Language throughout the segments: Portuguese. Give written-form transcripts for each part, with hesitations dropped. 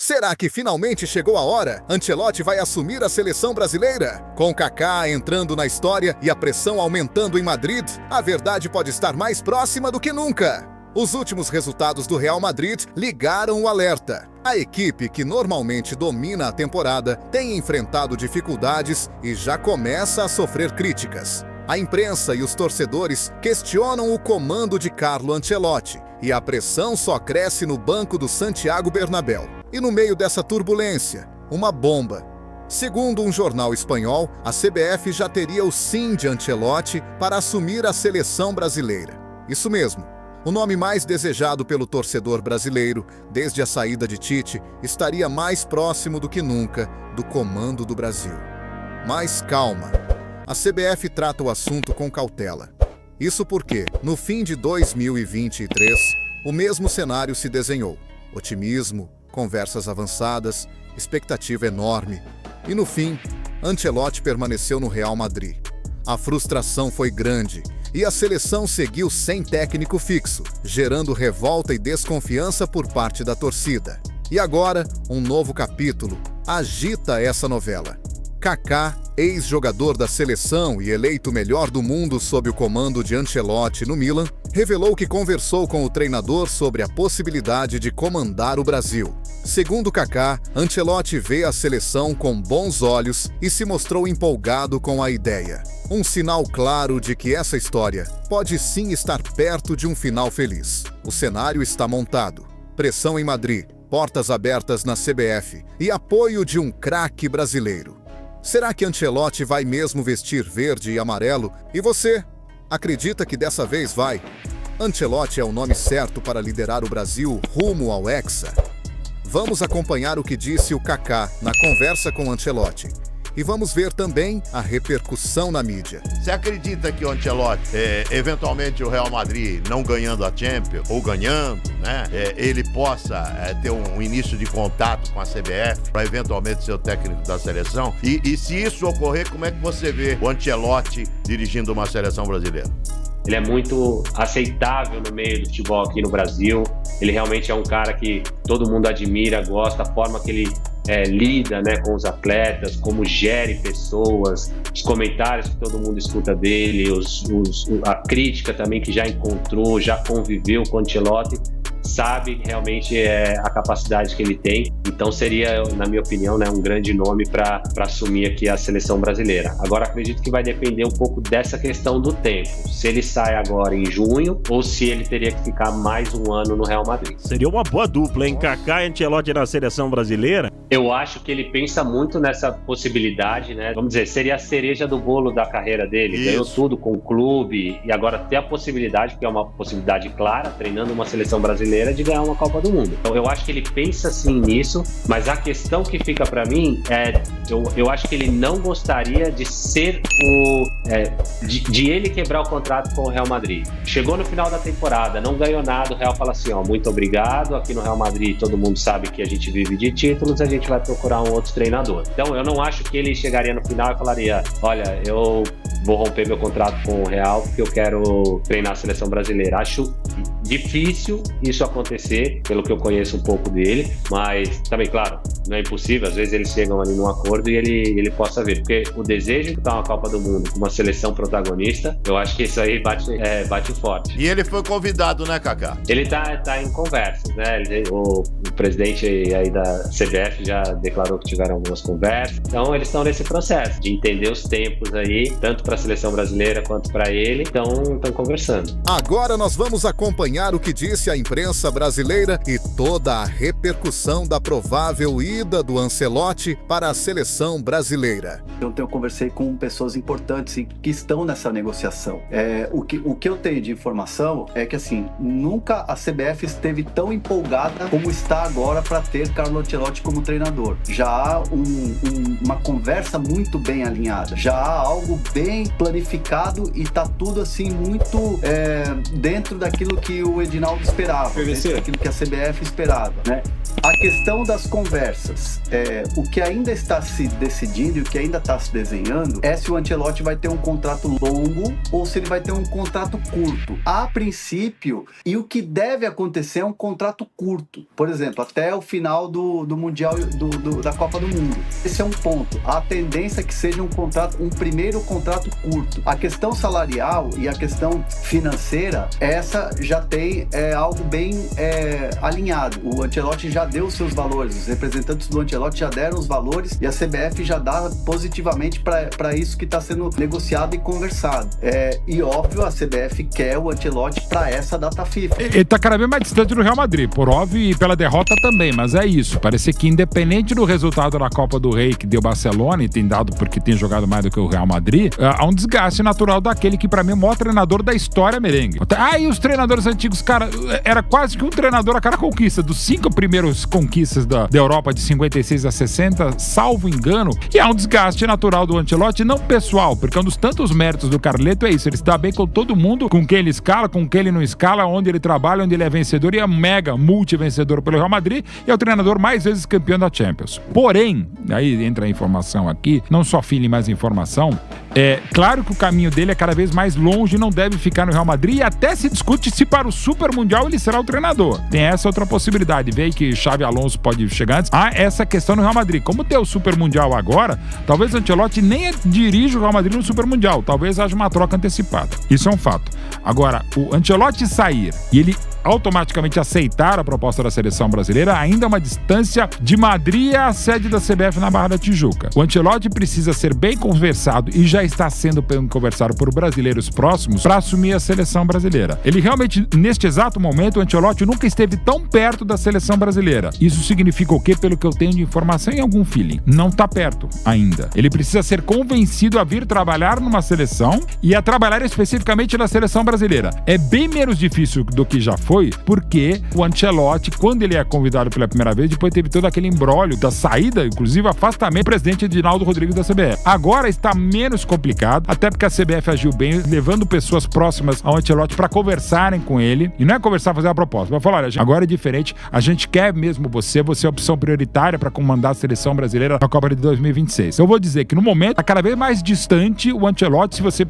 Será que finalmente chegou a hora? Ancelotti vai assumir a seleção brasileira? Com Kaká entrando na história e a pressão aumentando em Madrid, a verdade pode estar mais próxima do que nunca. Os últimos resultados do Real Madrid ligaram o alerta. A equipe, que normalmente domina a temporada, tem enfrentado dificuldades e já começa a sofrer críticas. A imprensa e os torcedores questionam o comando de Carlo Ancelotti e a pressão só cresce no banco do Santiago Bernabéu. E no meio dessa turbulência, uma bomba. Segundo um jornal espanhol, a CBF já teria o sim de Ancelotti para assumir a seleção brasileira. Isso mesmo. O nome mais desejado pelo torcedor brasileiro, desde a saída de Tite, estaria mais próximo do que nunca do comando do Brasil. Mas calma. A CBF trata o assunto com cautela. Isso porque, no fim de 2023, o mesmo cenário se desenhou. Otimismo, conversas avançadas, expectativa enorme. E no fim, Ancelotti permaneceu no Real Madrid. A frustração foi grande e a seleção seguiu sem técnico fixo, gerando revolta e desconfiança por parte da torcida. E agora, um novo capítulo agita essa novela. Kaká, ex-jogador da seleção e eleito melhor do mundo sob o comando de Ancelotti no Milan, revelou que conversou com o treinador sobre a possibilidade de comandar o Brasil. Segundo Kaká, Ancelotti vê a seleção com bons olhos e se mostrou empolgado com a ideia. Um sinal claro de que essa história pode sim estar perto de um final feliz. O cenário está montado. Pressão em Madrid, portas abertas na CBF e apoio de um craque brasileiro. Será que Ancelotti vai mesmo vestir verde e amarelo? E você? Acredita que dessa vez vai? Ancelotti é o nome certo para liderar o Brasil rumo ao Hexa? Vamos acompanhar o que disse o Kaká na conversa com Ancelotti. E vamos ver também a repercussão na mídia. Você acredita que o Ancelotti, eventualmente o Real Madrid não ganhando a Champions, ou ganhando, né, ele possa ter um início de contato com a CBF para eventualmente ser o técnico da seleção? E se isso ocorrer, como é que você vê o Ancelotti dirigindo uma seleção brasileira? Ele é muito aceitável no meio do futebol aqui no Brasil. Ele realmente é um cara que todo mundo admira, gosta, a forma que ele lida, né, com os atletas, como gere pessoas, os comentários que todo mundo escuta dele, a crítica também que já encontrou, já conviveu com o Ancelotti, sabe realmente a capacidade que ele tem. Então seria, na minha opinião, né, um grande nome para assumir aqui a seleção brasileira. Agora acredito que vai depender um pouco dessa questão do tempo. Se ele sai agora em junho ou se ele teria que ficar mais um ano no Real Madrid. Seria uma boa dupla, hein? Kaká e Ancelotti na seleção brasileira? Eu acho que ele pensa muito nessa possibilidade, né? Vamos dizer, seria a cereja do bolo da carreira dele. Ganhou tudo com o clube e agora ter a possibilidade, que é uma possibilidade clara, treinando uma seleção brasileira, de ganhar uma Copa do Mundo. Então eu acho que ele pensa sim nisso, mas a questão que fica pra mim é, eu acho que ele não gostaria de ser de ele quebrar o contrato com o Real Madrid. Chegou no final da temporada, não ganhou nada, o Real fala assim, ó, muito obrigado, aqui no Real Madrid todo mundo sabe que a gente vive de títulos, a gente vai procurar um outro treinador. Então eu não acho que ele chegaria no final e falaria, olha, eu vou romper meu contrato com o Real porque eu quero treinar a seleção brasileira. Acho difícil isso acontecer, pelo que eu conheço um pouco dele, mas também, claro, não é impossível, às vezes eles chegam ali num acordo e ele possa vir, porque o desejo de estar uma Copa do Mundo com uma seleção protagonista, eu acho que isso aí bate forte. E ele foi convidado, né, Kaká? Ele tá em conversas, né? O presidente aí da CBF já declarou que tiveram algumas conversas, então eles estão nesse processo de entender os tempos aí, tanto para a seleção brasileira quanto para ele, então estão conversando. Agora nós vamos acompanhar o que disse a imprensa brasileira e toda a repercussão da provável ida do Ancelotti para a seleção brasileira. Ontem eu conversei com pessoas importantes que estão nessa negociação. O que eu tenho de informação é que, assim, nunca a CBF esteve tão empolgada como está agora para ter Carlo Ancelotti como treinador. Já há uma conversa muito bem alinhada, já há algo bem planificado e tá tudo assim muito dentro daquilo que o Edinaldo esperava, dentro daquilo que a CBF esperava, né? A questão das conversas, mudanças. O que ainda está se decidindo e o que ainda está se desenhando é se o Ancelotti vai ter um contrato longo ou se ele vai ter um contrato curto. A princípio, e o que deve acontecer é um contrato curto. Por exemplo, até o final do Mundial, da Copa do Mundo. Esse é um ponto. A tendência é que seja um primeiro contrato curto. A questão salarial e a questão financeira, essa já tem algo bem alinhado. O Ancelotti já deu os seus valores, os representantes do Ancelotti já deram os valores e a CBF já dá positivamente para isso que está sendo negociado e conversado. E óbvio, a CBF quer o Ancelotti para essa data FIFA. Ele está cada vez mais distante do Real Madrid, por óbvio, e pela derrota também, mas é isso. Parece que independente do resultado da Copa do Rei que deu Barcelona, e tem dado porque tem jogado mais do que o Real Madrid, há um desgaste natural daquele que para mim é o maior treinador da história merengue. E os treinadores antigos, cara, era quase que um treinador a cada conquista. Dos 5 primeiros conquistas da Europa de 56 a 60, salvo engano, e há um desgaste natural do Ancelotti, não pessoal, porque um dos tantos méritos do Carleto é isso, ele está bem com todo mundo, com quem ele escala, com quem ele não escala, onde ele trabalha, onde ele é vencedor, e é mega multi-vencedor pelo Real Madrid, e é o treinador mais vezes campeão da Champions. Porém, aí entra a informação aqui, não só feeling, mas informação, claro que o caminho dele é cada vez mais longe, não deve ficar no Real Madrid, e até se discute se para o Super Mundial ele será o treinador. Tem essa outra possibilidade, vê que Xabi Alonso pode chegar antes. Há essa questão no Real Madrid. Como tem o Super Mundial agora, talvez o Ancelotti nem dirija o Real Madrid no Super Mundial, talvez haja uma troca antecipada. Isso é um fato. Agora, o Ancelotti sair e ele automaticamente aceitar a proposta da seleção brasileira, ainda é uma distância de Madrid à sede da CBF na Barra da Tijuca. O Ancelotti precisa ser bem conversado e já está sendo bem conversado por brasileiros próximos para assumir a seleção brasileira. Ele realmente, neste exato momento, o Ancelotti nunca esteve tão perto da seleção brasileira. Isso significa o quê? Pelo que eu tenho de informação e algum feeling. Não está perto ainda. Ele precisa ser convencido a vir trabalhar numa seleção e a trabalhar especificamente na seleção brasileira. É bem menos difícil do que já foi, porque o Ancelotti, quando ele é convidado pela primeira vez, depois teve todo aquele imbróglio da saída, inclusive afastamento do presidente Edinaldo Rodrigues da CBF. Agora está menos complicado, até porque a CBF agiu bem, levando pessoas próximas ao Ancelotti para conversarem com ele, e não é conversar, fazer uma proposta, mas falar, olha, agora é diferente, a gente quer mesmo você é a opção prioritária para comandar a seleção brasileira na Copa de 2026. Eu vou dizer que no momento, está cada vez mais distante o Ancelotti, se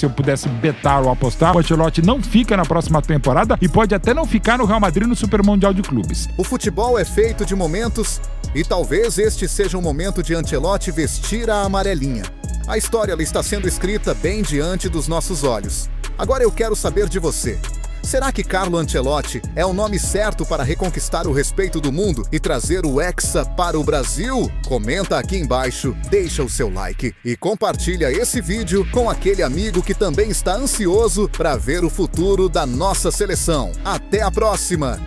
eu pudesse betar ou apostar, o Ancelotti não fica na próxima temporada e pode até não ficar no Real Madrid no Super Mundial de Clubes. O futebol é feito de momentos e talvez este seja um momento de Ancelotti vestir a amarelinha. A história está sendo escrita bem diante dos nossos olhos. Agora eu quero saber de você. Será que Carlo Ancelotti é o nome certo para reconquistar o respeito do mundo e trazer o Hexa para o Brasil? Comenta aqui embaixo, deixa o seu like e compartilha esse vídeo com aquele amigo que também está ansioso para ver o futuro da nossa seleção. Até a próxima!